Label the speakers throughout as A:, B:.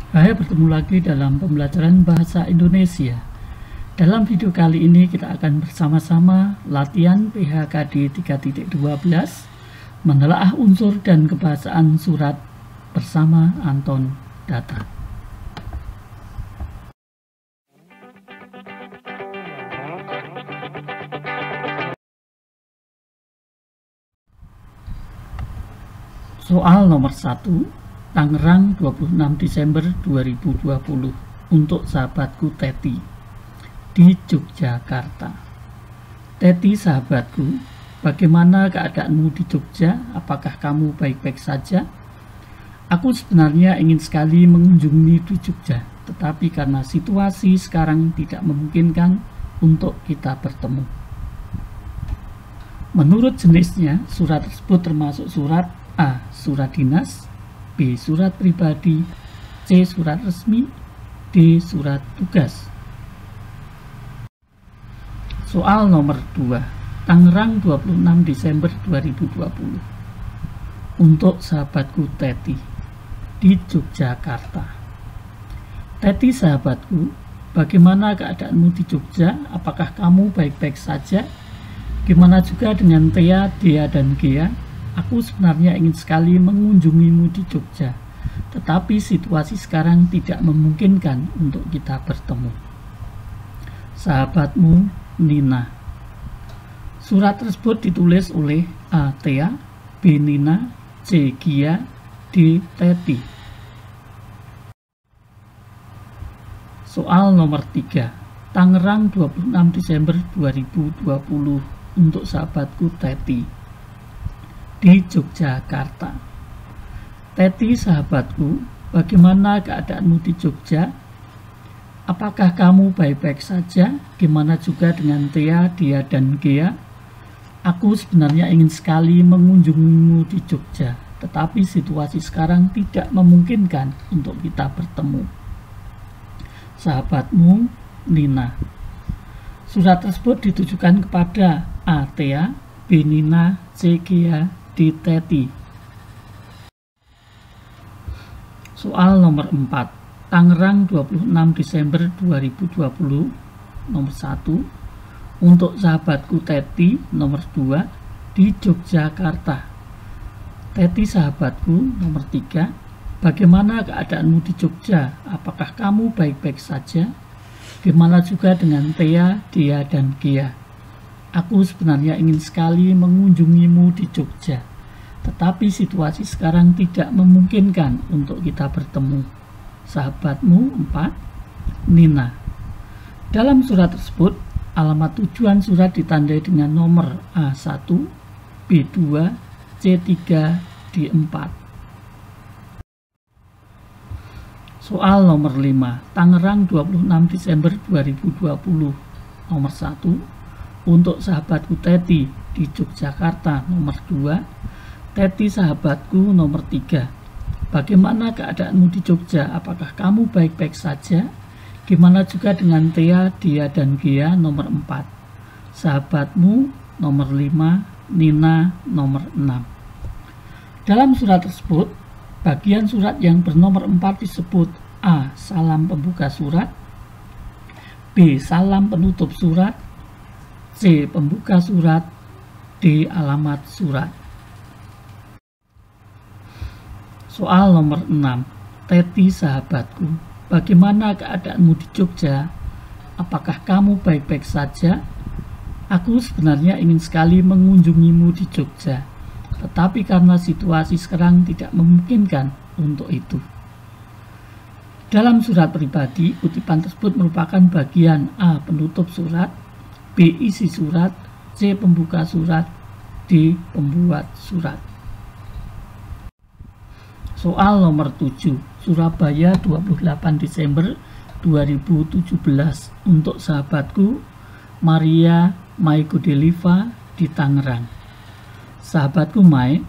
A: Hai, bertemu lagi dalam pembelajaran bahasa Indonesia. Dalam video kali ini kita akan bersama-sama latihan PHKD 3.12 menelaah unsur dan kebahasaan surat bersama Anton Data. Soal nomor 1, Tangerang 26 Desember 2020 untuk sahabatku Teti di Yogyakarta. Teti, sahabatku, bagaimana keadaanmu di Jogja? Apakah kamu baik-baik saja? Aku sebenarnya ingin sekali mengunjungi di Jogja, tetapi karena situasi sekarang tidak memungkinkan untuk kita bertemu. Menurut jenisnya, surat tersebut termasuk surat A. Surat dinas, B. Surat pribadi, C. Surat resmi, D. Surat tugas. Soal nomor 2, Tangerang 26 Desember 2020 untuk sahabatku Teti di Yogyakarta. Teti, sahabatku, bagaimana keadaanmu di Jogja? Apakah kamu baik-baik saja? Gimana juga dengan Thea, Dea, dan Gea? Aku sebenarnya ingin sekali mengunjungimu di Jogja, tetapi situasi sekarang tidak memungkinkan untuk kita bertemu. Sahabatmu Nina. Surat tersebut ditulis oleh A. Thea, B. Nina, C. Gia, D. Teti. Soal nomor 3, Tangerang 26 Desember 2020 untuk sahabatku Teti di Yogyakarta. Teti, sahabatku, bagaimana keadaanmu di Jogja? Apakah kamu baik-baik saja? Gimana juga dengan Thea, Dia, dan Gea? Aku sebenarnya ingin sekali mengunjungimu di Jogja, tetapi situasi sekarang tidak memungkinkan untuk kita bertemu. Sahabatmu Nina. Surat tersebut ditujukan kepada A. Thea, B. Nina, C. Gea, D. Teti. Soal nomor 4, Tangerang 26 Desember 2020 nomor 1 untuk sahabatku Teti nomor 2 di Yogyakarta. Teti, sahabatku nomor 3, bagaimana keadaanmu di Jogja? Apakah kamu baik-baik saja? Gimana juga dengan Thea, Dia, dan Gea? Aku sebenarnya ingin sekali mengunjungimu di Jogja, tetapi situasi sekarang tidak memungkinkan untuk kita bertemu. Sahabatmu 4, Nina. Dalam surat tersebut, alamat tujuan surat ditandai dengan nomor A1, B2, C3, D4. Soal nomor 5, Tangerang 26 Desember 2020 nomor 1 untuk sahabatku Teti di Yogyakarta nomor 2. Teti, sahabatku nomor 3, bagaimana keadaanmu di Jogja? Apakah kamu baik-baik saja? Gimana juga dengan Thea, Dia, dan Gea nomor 4. Sahabatmu nomor 5, Nina nomor 6. Dalam surat tersebut, bagian surat yang bernomor 4 disebut A. Salam pembuka surat, B. Salam penutup surat, C. Pembuka surat, D. Alamat surat. Soal nomor 6, Teti, sahabatku, bagaimana keadaanmu di Jogja? Apakah kamu baik-baik saja? Aku sebenarnya ingin sekali mengunjungimu di Jogja, tetapi karena situasi sekarang tidak memungkinkan untuk itu. Dalam surat pribadi, kutipan tersebut merupakan bagian A. Penutup surat, B. Isi surat, C. Pembuka surat, D. Pembuat surat. Soal nomor 7, Surabaya 28 Desember 2017 untuk sahabatku Maria Maikudeliva di Tangerang. Sahabatku Mai.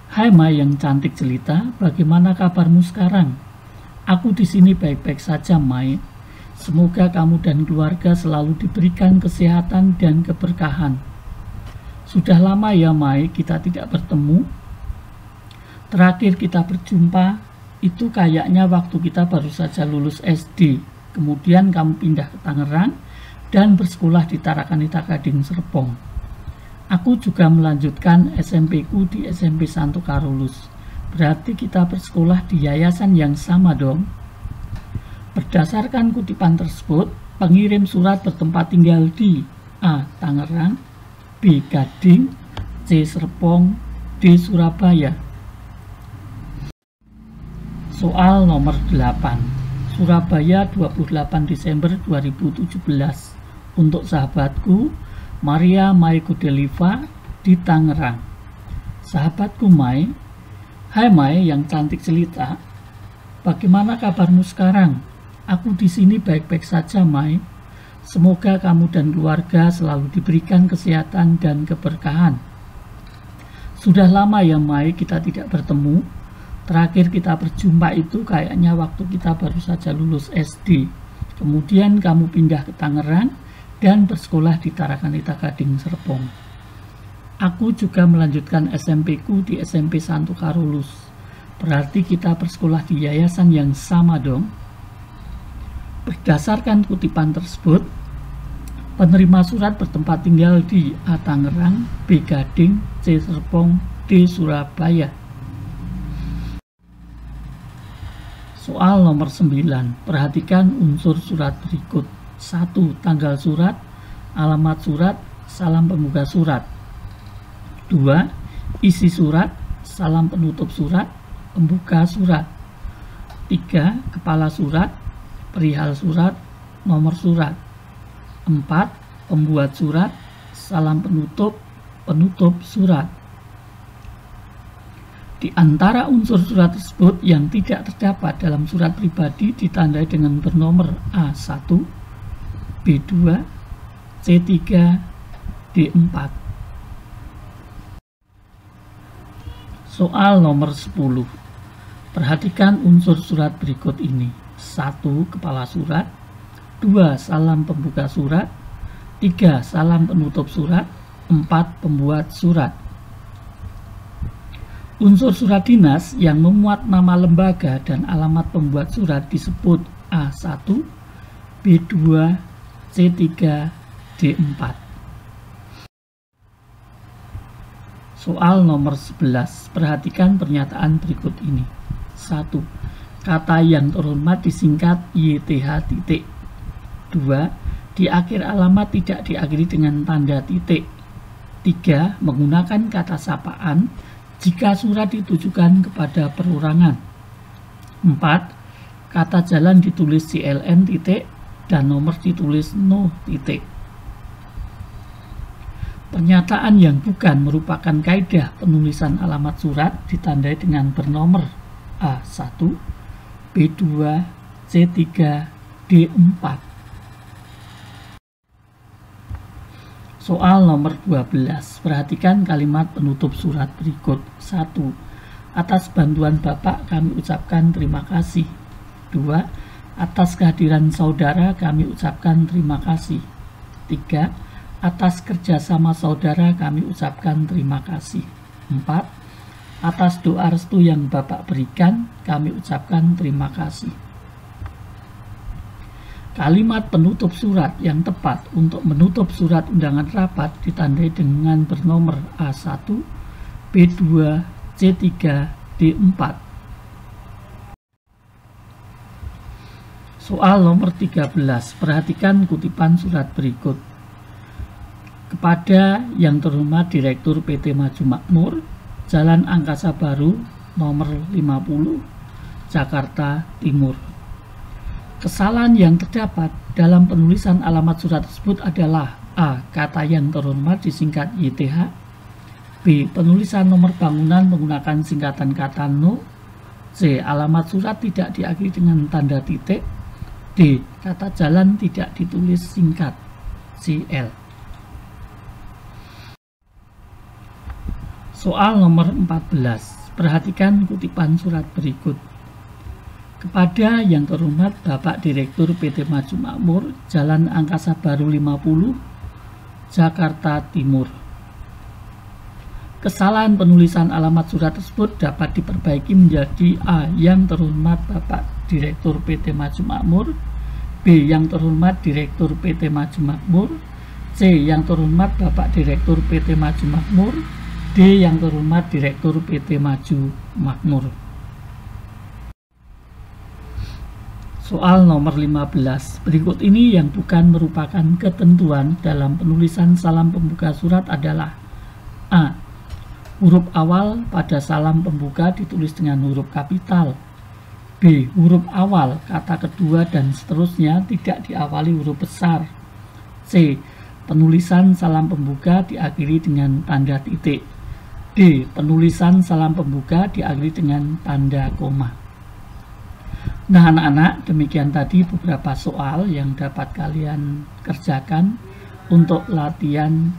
A: Hai Mai yang cantik jelita, bagaimana kabarmu sekarang? Aku di sini baik-baik saja, Mai. Semoga kamu dan keluarga selalu diberikan kesehatan dan keberkahan. Sudah lama ya Mai kita tidak bertemu. Terakhir kita berjumpa itu kayaknya waktu kita baru saja lulus SD. Kemudian kamu pindah ke Tangerang dan bersekolah di Tarakanita Gading Serpong. Aku juga melanjutkan SMP ku di SMP Santo Carolus. Berarti kita bersekolah di yayasan yang sama dong. Berdasarkan kutipan tersebut, pengirim surat bertempat tinggal di A. Tangerang, B. Gading, C. Serpong, D. Surabaya. Soal nomor 8. Surabaya 28 Desember 2017. Untuk sahabatku Maria Mai Godeliva di Tangerang. Sahabatku Mai, hai Mai yang cantik jelita. Bagaimana kabarmu sekarang? Aku di sini baik-baik saja, Mai. Semoga kamu dan keluarga selalu diberikan kesehatan dan keberkahan. Sudah lama ya, Mai, kita tidak bertemu. Terakhir kita berjumpa itu kayaknya waktu kita baru saja lulus SD. Kemudian kamu pindah ke Tangerang dan bersekolah di Tarakanita Gading Serpong. Aku juga melanjutkan SMP ku di SMP Santo Carolus. Berarti kita bersekolah di yayasan yang sama dong. Berdasarkan kutipan tersebut, penerima surat bertempat tinggal di A. Tangerang, B. Gading, C. Serpong, D. Surabaya. Soal nomor 9. Perhatikan unsur surat berikut. 1. Tanggal surat, alamat surat, salam pembuka surat. 2. Isi surat, salam penutup surat, pembuka surat. 3. Kepala surat, perihal surat, nomor surat. 4. Pembuat surat, salam penutup, penutup surat. Di antara unsur surat tersebut yang tidak terdapat dalam surat pribadi ditandai dengan bernomor A1, B2, C3, D4. Soal nomor 10. Perhatikan unsur surat berikut ini. 1. Kepala surat. 2. Salam pembuka surat. 3. Salam penutup surat. 4. Pembuat surat. Unsur surat dinas yang memuat nama lembaga dan alamat pembuat surat disebut A1, B2, C3, D4. Soal nomor 11. Perhatikan pernyataan berikut ini. 1. Kata yang terhormat disingkat YTH titik. 2. Di akhir alamat tidak diakhiri dengan tanda titik. 3. Menggunakan kata sapaan jika surat ditujukan kepada perorangan. 4. Kata jalan ditulis CLN titik dan nomor ditulis no titik. Pernyataan yang bukan merupakan kaidah penulisan alamat surat ditandai dengan bernomor A1, B2, C3, D4. Soal nomor 12. Perhatikan kalimat penutup surat berikut. 1. Atas bantuan Bapak kami ucapkan terima kasih. 2. Atas kehadiran saudara kami ucapkan terima kasih. 3. Atas kerjasama saudara kami ucapkan terima kasih. 4. Atas doa restu yang Bapak berikan kami ucapkan terima kasih. Kalimat penutup surat yang tepat untuk menutup surat undangan rapat ditandai dengan bernomor A1, B2, C3, D4. Soal nomor 13. Perhatikan kutipan surat berikut. Kepada yang terhormat Direktur PT Maju Makmur, Jalan Angkasa Baru, nomor 50, Jakarta Timur. Kesalahan yang terdapat dalam penulisan alamat surat tersebut adalah A. Kata yang terhormat disingkat YTH. B. Penulisan nomor bangunan menggunakan singkatan kata no. C. Alamat surat tidak diakhiri dengan tanda titik. D. Kata jalan tidak ditulis singkat CL. Soal nomor 14. Perhatikan kutipan surat berikut. Kepada yang terhormat Bapak Direktur PT Maju Makmur, Jalan Angkasa Baru 50, Jakarta Timur. Kesalahan penulisan alamat surat tersebut dapat diperbaiki menjadi A. Yang terhormat Bapak Direktur PT Maju Makmur, B. Yang terhormat Direktur PT Maju Makmur, C. Yang terhormat Bapak Direktur PT Maju Makmur, D. Yang terhormat Direktur PT Maju Makmur. Soal nomor 15. Berikut ini yang bukan merupakan ketentuan dalam penulisan salam pembuka surat adalah: A. Huruf awal pada salam pembuka ditulis dengan huruf kapital. B. Huruf awal kata kedua dan seterusnya tidak diawali huruf besar. C. Penulisan salam pembuka diakhiri dengan tanda titik. D. Penulisan salam pembuka diakhiri dengan tanda koma. Nah anak-anak, demikian tadi beberapa soal yang dapat kalian kerjakan untuk latihan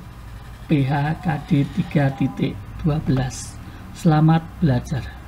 A: PH KD 3.12. Selamat belajar.